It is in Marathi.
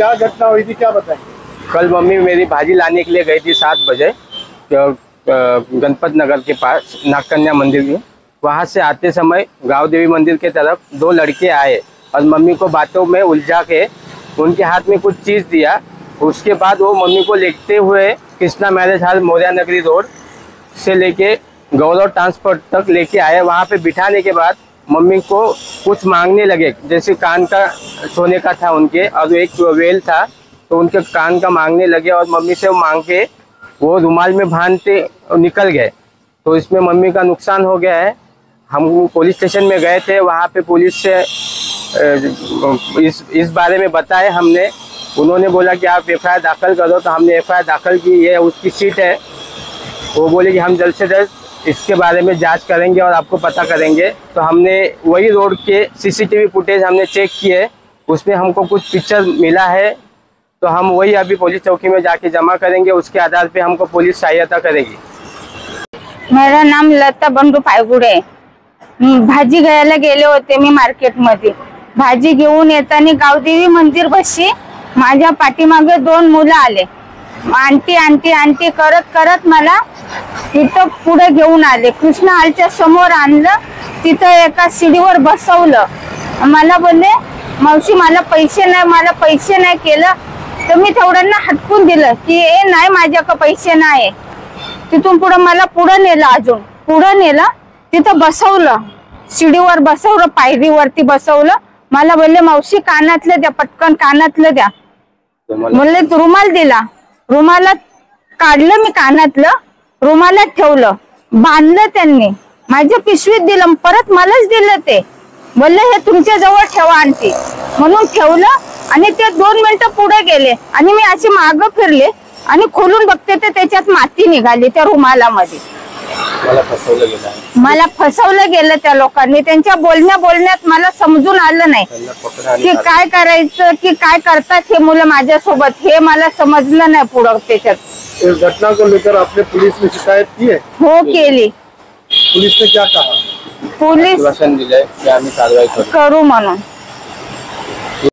क्या घटना हुई थी, क्या बताएं? कल मम्मी मेरी भाजी लाने के लिए गई थी 7 बजे गणपत नगर के पास नागकन्या मंदिर में। वहाँ से आते समय गाँव देवी मंदिर के तरफ 2 लड़के आए और मम्मी को बातों में उलझा के उनके हाथ में कुछ चीज़ दिया। उसके बाद वो मम्मी को लेते हुए कृष्णा मैरिज हॉल मौर्या नगरी रोड से लेके गौरव ट्रांसपोर्ट तक लेके आए। वहाँ पे बिठाने के बाद मम्मी को कुछ मांगने लगे, जैसे कान का सोने का था उनके और एक वेल था, तो उनके कान का मांगने लगे और मम्मी से वो मांग के वो रुमाल में बांधते निकल गए। तो इसमें मम्मी का नुकसान हो गया है। हम पुलिस स्टेशन में गए थे, वहाँ पे पुलिस से इस बारे में बताए हमने। उन्होंने बोला कि आप एफआईआर दाखिल करो, तो हमने एफआईआर दाखिल की। ये उसकी सीट है। वो बोले कि हम जल्द से जल्द इसके बारे में जांच करेंगे और आपको पता करेंगे। तो हमने वही रोड के सीसीटीवी फुटेज हमने चेक किए, उसमें हमको कुछ पिक्चर मिला है, तो हम वही अभी पुलिस चौकी में जाके जमा करेंगे। उसके आधार पे हमको पुलिस सहायता करेगी। मेरा नाम लता बंडू पायगुडे। भाजी घ्यायला गेले होते मी मार्केट मध्ये। भाजी घेऊन येताना गावदेवी मंदिर बशी माझ्या पाठीमागे 2 मुलं आले। आंटी आंटी आंटी करत करत मला तिथं पुढे घेऊन आले। कृष्णा हॉलच्या समोर आणलं, तिथं एका सीडीवर बसवलं। मला बोलले मावशी मला पैसे नाही केलं। तर मी तेवढ्यांना हटकून दिलं की ए नाही माझ्याकडे पैसे नाही। तिथून पुढे मला पुढे नेलं, अजून पुढे नेलं, तिथं बसवलं, सीडीवर बसवलं, पायरीवरती बसवलं। मला बोलले मावशी कानातलं द्या, पटकन कानातलं द्या। बोलले रुमाल दिला, रुमालात काढलं मी कानातलं, रुमालात ठेवलं, बांधलं त्यांनी, माझ्या पिशवीत दिलं, परत मलाच दिलं। ते बोलले हे तुमच्या जवळ ठेवा आंटी, म्हणून ठेवलं। आणि ते 2 मिनिटं पुढे गेले आणि मी अशी मागं फिरले आणि खोलून बघते तर त्याच्यात माती निघाली त्या रुमालामध्ये। मला फसवलं गेलं त्या लोकांनी। त्यांच्या बोलण्यात मला समजून आलं नाही की काय करायचं, की काय करतात हे मुलं माझ्यासोबत, हे मला समजलं नाही पुढं। त्याच्यात इस घटना को लेकर आपने पुलिस में शिकायत की है? हो केली। पुलिस ने क्या कहा? पुलिस आश्वासन दिलंय की आम्ही कारवाई करू म्हणून।